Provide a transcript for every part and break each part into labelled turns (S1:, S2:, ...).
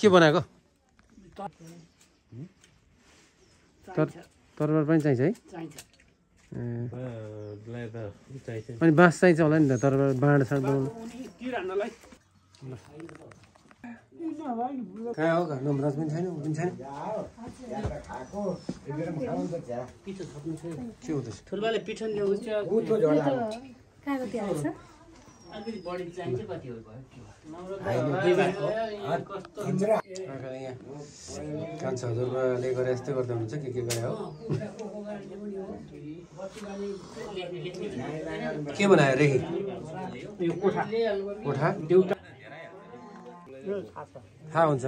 S1: के बनाएको तरबार पनि चाहिन्छ है अनि बाँस चाहिन्छ होला नि त तरबार बाँड साँड बनाउनु कहाँ हो नमराज पनि छैन पनि छैन के हुँदैछ
S2: ठुलबाले पिठन ल्याउँछ
S1: ₹5,000 गरे यस्तै गर्दा हुन्छ के गरे हो के बनायो रे कोठा थाहा हुन्छ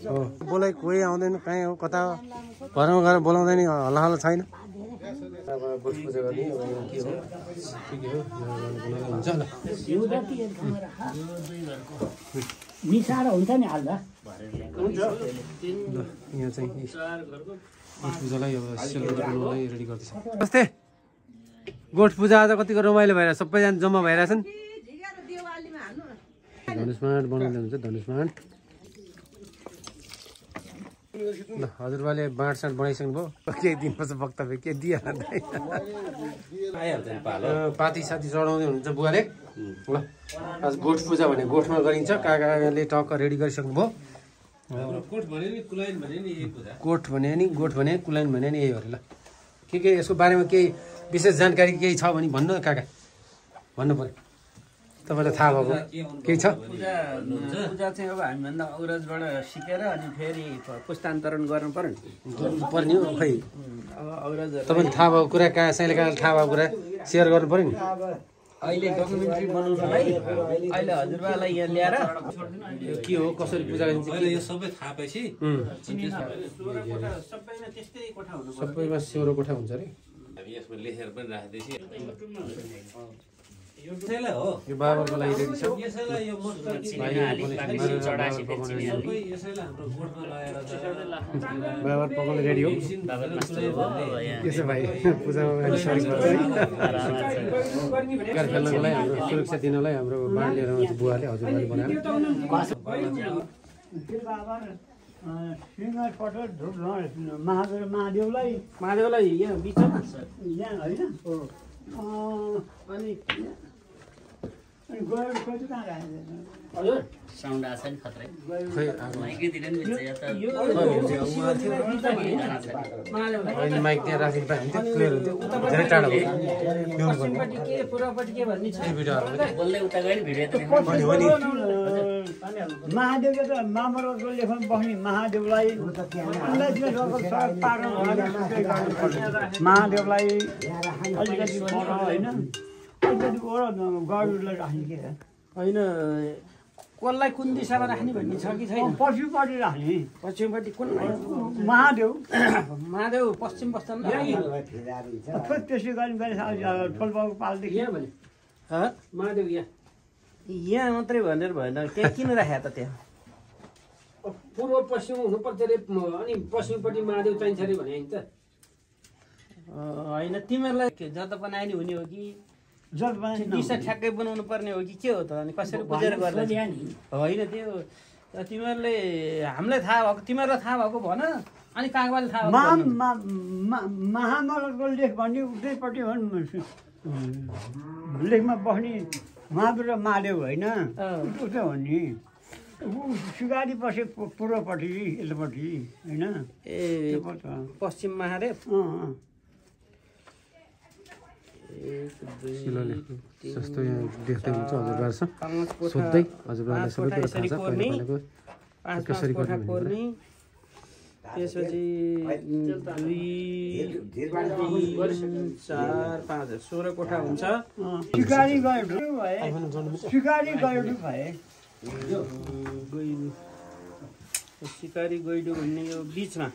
S1: हो बोलाइ कोही आउँदैन कहीँ हो कता हो घरमा गएर बोलाउँदैन हल्ला हल्ला छैन अब गोठ पूजा गर्ने के हो हुन्छ ल
S2: मिसाएर हुन्छ नि हाल्दा
S1: यहाँ चाहिँ गोठ पूजालाई अब सेलरोटी बनाउनलाई रेडी गर्दैछ नमस्ते गोठ पूजा आज कतिको रमाइलो भएर सबैजना जम्मा भइरहेछन् धनुषमाड बनाउँदै हुन्छ धनुषमाड ल हजुरबाले बाँडसाँड बनाइसक्नु भयो केही दिनुपर्छ वक्तव्य के दिइहाल्छ पाती साथी चढाउँदै हुनुहुन्छ बुवाले ल आज गोठ पूजा भने गोठमा गरिन्छ काकाले टक्क रेडी गरिसक्नु भयो गोठ भने नि गोठ भने कुलाइन भने नि यही हो ल के यसको बारेमा केही विशेष जानकारी केही छ भने भन्नु काका भन्नु पर्यो तपाईँलाई थाहा भएको केही छ
S2: पूजा चाहिँ अब हामीभन्दा औरजबाट सिकेर अनि फेरि पुस्तान्तरण गर्नु
S1: पर्ने हो खै
S2: अब औरज
S1: तपाईँले थाहा भएको कुरा कहाँ साइलेकाले थाहा भएको कुरा सेयर गर्नु पर्यो नि
S2: अहिले डकुमेन्ट्री बनाउनलाई अहिले हजुरबालाई यहाँ ल्याएर
S1: यो के हो कसरी पूजा गरिन्छ
S3: यो सबै थाहा पाएपछि
S1: सबैमा सेरो कोठा हुन्छ अरे
S3: हामी यसमा लेखेर पनि राख्दैछु यो त्यसलाई हो
S1: यो बाबाको लागि रेडी छ
S3: यसैलाई यो मस्टर सबै यसैलाई हाम्रो गोठमा लगाएर
S1: बाबा पकाउने रेडी हो यसो भाइ पूजामा सरी गर्छ है खेल्नको लागि हाम्रो सुरक्षा दिनलाई हाम्रो बाँड लिएर आउँछ बुवाले हजुरबाले बनाएर
S2: महादेवलाई यहाँ बिचमा
S4: यहाँ होइन अनि गएर खोज्नु कहाँ राखेको
S2: हजुर साउन्ड आछ नि खतरै
S1: खै
S2: माइकै दिदैन नि
S1: अहिले माइक त्यहाँ राखेको पाए हुन्थ्यो क्लियर हुन्थ्यो धेरै टाढा भयो
S2: पश्चिमपट्टि के पूर्वपट्टि के भन्ने छ बोल्दै उता गयो नि भिडियो
S4: महादेवले त मामरको लेखमा बस्ने महादेवलाई महादेवलाई अलिकति होइन अलिकति गरुडलाई राख्ने के
S2: होइन कसलाई कुन दिशामा राख्ने भन्ने छ कि छैन
S4: पश्चिमपट्टि राख्ने
S2: पश्चिमपट्टि कुन
S4: महादेव
S2: महादेव पश्चिम बस्छन्
S4: त्यसै गरी ठोलबाबुको पालदेखि
S2: यहाँ भने महादेव यहाँ मात्रै भनेर भएन त्यहाँ किन राखे त त्यहाँ
S5: पूर्व पश्चिम हुनुपर्छ अरे अनि पश्चिमपट्टि महादेव चाहिन्छ अरे भने त
S2: होइन तिमीहरूलाई जता बनायो नि हुने हो कि दिशा ठ्याक्कै बनाउनु पर्ने हो कि के हो त अनि कसरी बुझेर गर्दा होइन त्यो तिमीहरूले हामीलाई थाहा भएको तिमीहरूलाई थाहा भएको भन अनि कागबाले थाहा
S4: महामरको लेख भन्ने उतैपट्टि हो लेखमा बस्ने महावीर र महादेव होइन उतै हो नि सिगारी पछि पूर्वपट्टि यतापट्टि होइन
S2: ए पश्चिम महादेव
S1: जस्तो यहाँ देख्दै हुन्छ हजुरबासँग सोध्दै हजुरबालाई सबै कुरा थाहा छ पहिलाको कसरी गर्ने
S2: त्यसपछि 2 3 4 5 16 कोठा हुन्छ
S4: सिकारी गयो सिकारी गयो भए
S2: सिकारी गैडो भन्ने यो बिचमा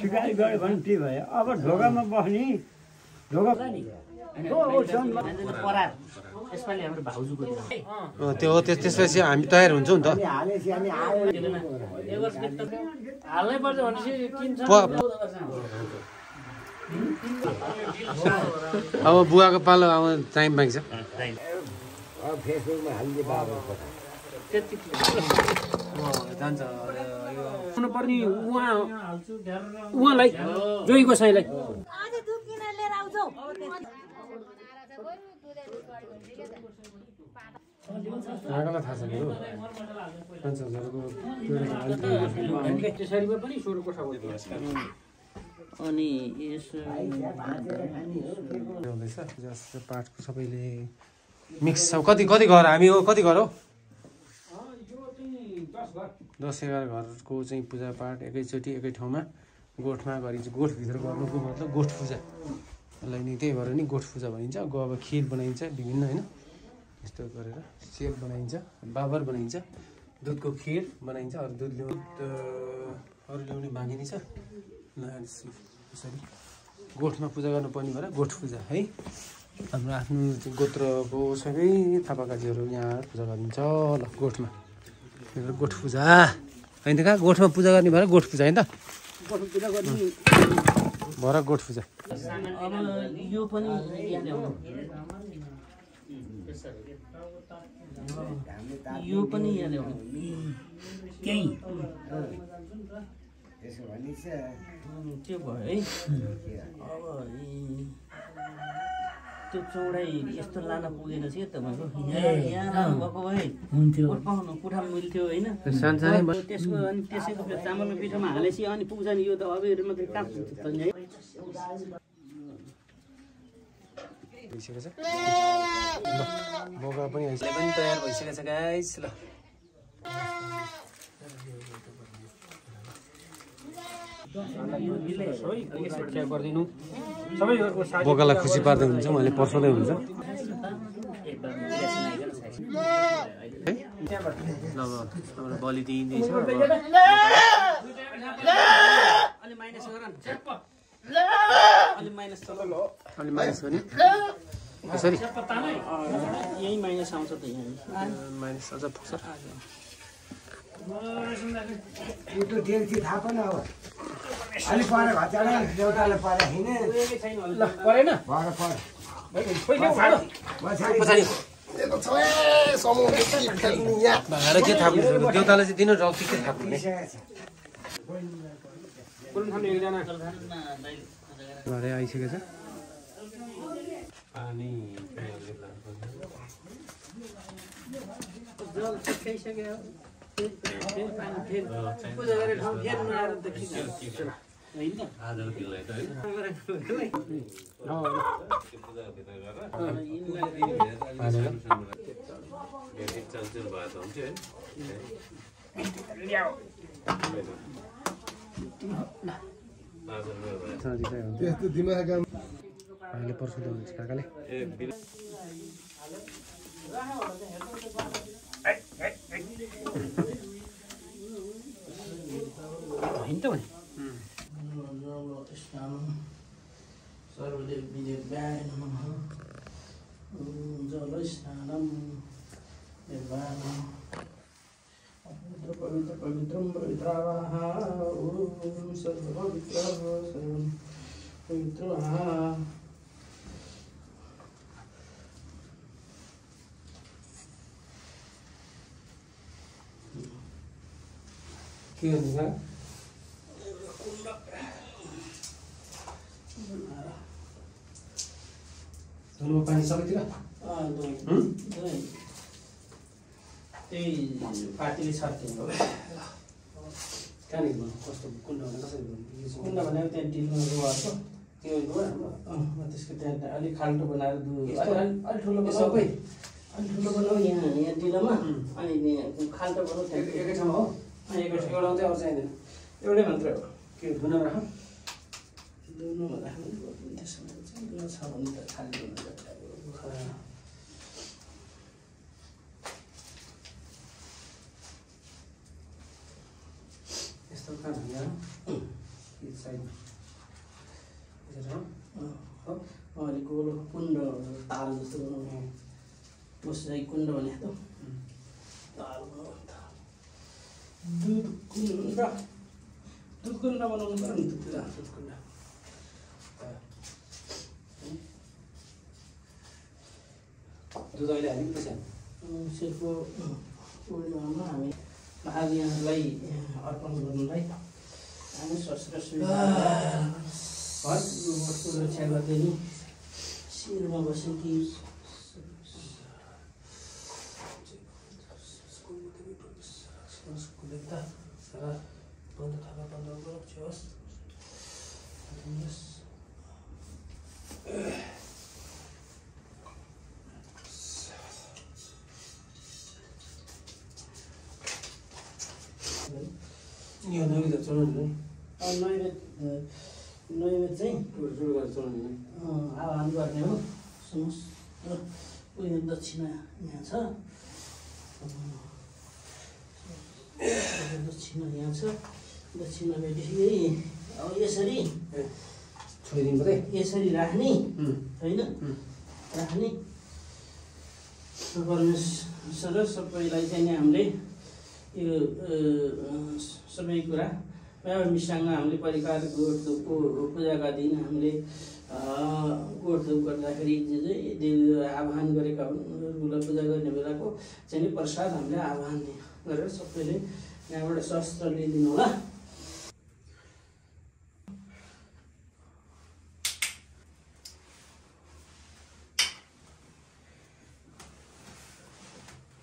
S4: सिकारी गयो भने त्यही भयो अब ढोकामा बस्ने ढोका
S2: यसपालि हाम्रो भाउजूको
S1: त्यो हो त्यसपछि हामी तयार हुन्छौँ नि त
S2: हाल्नै पर्छ भनेपछि
S1: अब बुवाको पालो अब टाइम माग्छ
S2: त्यति
S1: जान्छ
S5: हुनुपर्ने उहाँलाई जोगी गोसाईलाई
S1: आगोलाई थाहा छ मेरो 5,000
S5: त्यसरीमा पनि 16 कोठा हो
S2: अनि यसो
S1: हुँदैछ जस्तो पाठको सबैले मिक्स छ कति घर हामी हो कति घर हो 10-11 घरको चाहिँ पूजापाठ एकैचोटि एकै ठाउँमा गोठमा गरिन्छ गोठभित्र गर्नुको मतलब गोठ पूजा यसलाई नि त्यही भएर नि गोठ पूजा भनिन्छ अब खिर बनाइन्छ विभिन्न होइन यस्तो गरेर सेप बनाइन्छ बाबर बनाइन्छ दुधको खिर बनाइन्छ अरू दुध ल्याउने बाँकी नै छ यसरी गोठमा पूजा गर्नुपर्ने भएर गोठ पूजा है हाम्रो आफ्नो गोत्रको सबै थापाकाजीहरू यहाँ पूजा गरिन्छ ल गोठमा गोठ पूजा होइन त कहाँ गोठमा पूजा गर्ने भएर गोठ पूजा होइन त भएर गोठ पूजा
S2: अब यो पनि यो पनि यहाँ ल्याउनु
S4: त्यही
S2: त्यो भयो है अब त्यो चौडाइ यस्तो लान पुगेन थियो तपाईँको यहाँ भएको भए पाउनु कुठा मिल्थ्यो होइन त्यसको अनि त्यसैको चामलको पिठोमा हालेपछि अनि पुग्छ नि यो त अब मात्रै काट्छ नि है
S1: भइसकेको छ बोका पनि तयार भइसकेको छ गाइस ल बोकालाई खुसी पार्दै हुन्छ मैले पर्साउँदै हुन्छ ल अब बलि दिइँदैछ अलि माइनस गर्ने कसरी
S2: यही माइनस आउँछ त यहाँ
S1: माइनस अझ पुग्छ
S4: थाहा पनि अब अलि परेर घचाडा देउतालाई परे
S5: ल परेन
S1: भाँडा के थाप्नु देउतालाई चाहिँ दिनु रक्ती के थाप्ने भरे आइसकेको छ पानी
S2: पूजा गरेर ठाउँ फेरि नआएर देखिन्छ
S1: अहिले पर्साउँदा हुन्छ काकाले
S5: होइन त
S2: सर्वदेव्याय नमः जलस्नानं पवित्र पवित्रं पवित्रावाः ॐ सर्वपवित्रः सर्वं पवित्रः
S1: के हुन्छ धुलो पानी सबैतिर
S2: त्यही पार्टीले छर्किनु
S1: कहाँनिर भन्नु कस्तो कुण्ड भने कसरी भन्नु
S2: कुण्ड भनेको त्यहाँ डिलमा रुवाको
S1: त्यो
S2: त्यसको त्यहाँ अलिक खाल्टो बनाएर अलिक ठुलो सबै अलिक ठुलो बनाऊ यहाँ डिलोमा अनि खाल्टो बनाऊ
S1: एकै ठाउँमा हो एउटा मात्रै अरू चाहिँदैन
S2: एउटै मात्रै हो
S1: के धुनमा राख
S2: धुनमा राख्नु त्यसमा छ भने त खाली
S1: यस्तो कहाँ धुनिया साइडमा
S2: अलिक गोलो कुण्ड ताल जस्तो बनाउने उसलाई कुण्ड भने त ताल दुध कुण्ड बनाउनु पर्यो नि दुध कुण्ड
S1: दुध अहिले हाल्नु पछि
S2: सेको हामी महाग यहाँलाई अर्पण गर्नुलाई हामी सशस्त्र सुविधा सुरक्षा गर्दै नि शिरमा बसेकी
S1: यो नैवेद्य चढाउनु
S2: नैवेद्य चाहिँ
S1: चढाउनु
S2: आह्वान गर्ने हो समस्त उयो दक्षिणा यहाँ छ दक्षिणा यहाँ छ दक्षिणा भेटेपछि अब यसरी
S1: छोइदिनु पऱ्यो
S2: यसरी राख्ने होइन राख्ने परमेश्वर सबैलाई चाहिँ नि हामीले यो सबै कुरा मिसँग हामीले परिकार गोठधुपको पूजाका दिन हामीले गोठधुप गर्दाखेरि जे देवी आह्वान गरेका हुन् पूजा गर्ने बेलाको चाहिँ नि प्रसाद हामीले आह्वान गरेर सबैले यहाँबाट शस्त्र लिइदिनु होला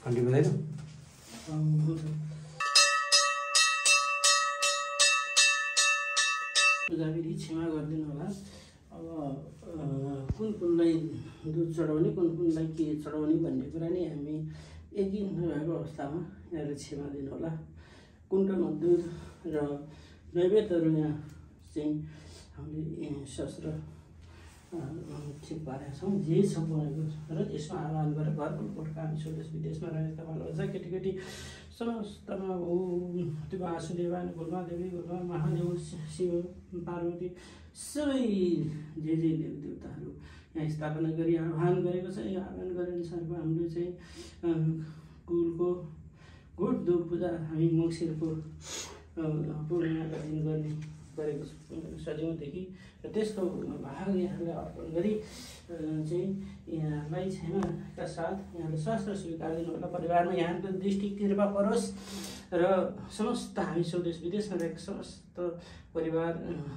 S1: घन्टी बजाइनु
S2: पूजाविधि क्षमा गरिदिनु होला अब कुन कुनलाई दुध चढाउने कुन कुनलाई के चढाउने भन्ने कुरा नै हामी यति नभएको अवस्थामा यहाँले क्षमा दिनु होला कुण्डमा दुध र नैवेद्यहरू यहाँ चाहिँ हामीले शस्त्र ठिक पारेका छौँ जे छ बनेको र त्यसमा आह्वान गरेर घरको गोठका हामी स्वदेश विदेशमा रहेका बालबच्चा केटीकेटी समस्तमा त्यो वासुदेवान गुरुमा देवी गुरुमा महादेव शिव पार्वती सबै जे देवदेवताहरू यहाँ स्थापना गरी आह्वान गरेको छ यो आह्वान गरे अनुसारको हामीले चाहिँ कुलको गोठधुप पूजा हामी मङ्सिरको पूर्णिमाका दिन गर्ने गरेको सजिउँदेखि र त्यसको भाग यहाँले अर्पण गरी चाहिँ यहाँलाई क्षमाका साथ यहाँले शस्त्र स्वीकार दिनु होला परिवारमा यहाँको दृष्टि कृपा परोस् र समस्त हामी स्वदेश विदेशमा रहेका समस्त परिवार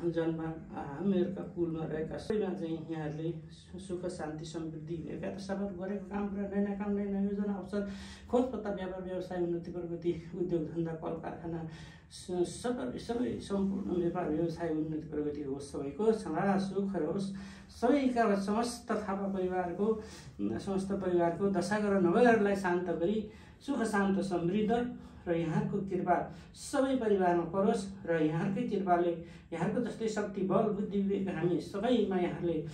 S2: जनमा हामीहरूका कुलमा रहेका सबैमा चाहिँ यहाँहरूले सुख शान्ति समृद्धि व्यापार गरेको काम र नयाँ काम नयाँ योजना अवसर खोज पत्ता व्यापार व्यवसाय उन्नति प्रगति उद्योग धन्दा कल कारखाना सबै सम्पूर्ण व्यापार व्यवसाय उन्नति प्रगति होस् सबैको सदा सुख रहोस् सबैका समस्त थापा परिवारको दशागर नवगरलाई शान्त गरी सुख शान्त समृद्ध र यहाँको कृपा सबै परिवारमा परोस् र यहाँकै कृपाले यहाँको जस्तै शक्ति बल बुद्धि विवेक हामी सबैमा यहाँले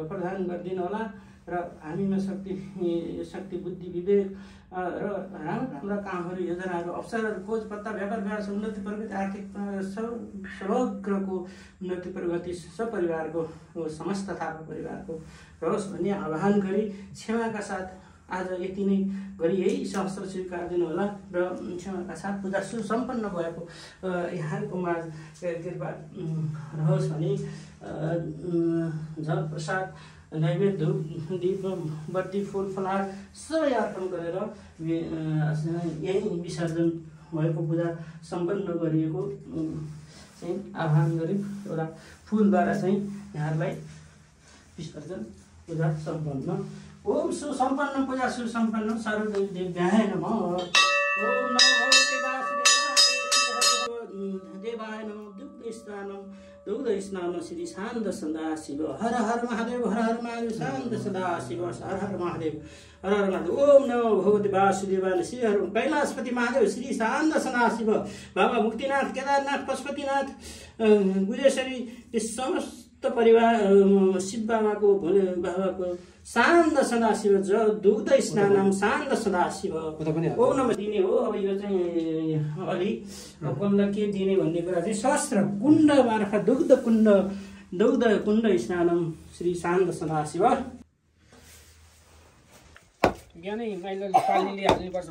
S2: प्रदान गरिदिनु होला र हामीमा शक्ति बुद्धि विवेक र राम्रा कामहरू योजनाहरू अवसरहरू खोज पत्ता व्यापार व्यवसाय उन्नति प्रगति आर्थिक समग्रको उन्नति प्रगति सपरिवारको समस्त थापा परिवारको रहोस् भन्ने आह्वान गरी क्षमाका साथ आज यति नै गरी यही शस्त्र स्वीकार दिनु होला र क्षमाका साथ पूजा सुसम्पन्न भएको यहाँको माझ कृपा रहोस् भने जल प्रसाद नैवेद्य धूप दीप बत्ती फुल फलार सबै अर्पण गरेर यही विसर्जन भएको पूजा सम्पन्न गरिएको चाहिँ आह्वान गरी एउटा फुलद्वारा चाहिँ यहाँहरूलाई विसर्जन पूजा सम्पन्न ओम सुसम्पन्न पूजा सुसम्पन्न सर्वदेव देव्याय नमः ओम नमो भगवते वासुदेवाय नमः दुग्ध स्नान श्री शान्त सदा शिव हर हर महादेव शान्त सदा शिव हर हर महादेव ओम नमो भगवते वासुदेवाय श्री हर कैलाशपति महादेव श्री शान्त सदा शिव बाबा मुक्तिनाथ केदारनाथ पशुपतिनाथ गुजेश्वरी समस्त परिवार शिव बाबाको भोले बाबाको शान्त सदाशिव दुग्ध स्नानम शान्त सदाशिव ओम नमः दिने हो अब यो चाहिँ अलि कोनलाई के दिने भन्ने कुरा चाहिँ सहस्त्र कुण्ड मार्फा दुग्ध कुण्ड स्नानम श्री शान्त सदाशिव ज्ञानै माइलले पालीले हाल्नुपर्छ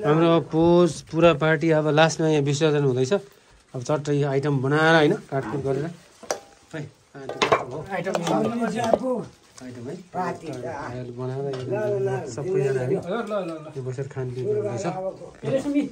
S1: हाम्रो पोज पुरा पार्टी अब लास्टमा यहाँ विसर्जन हुँदैछ अब चट्टै आइटम बनाएर होइन काटकुट गरेर आइटम है
S4: पार्टी
S1: बनाएर सबैजना हामी
S5: ल ल ल
S1: यो बसेर खानपिन गर्दैछ
S5: ल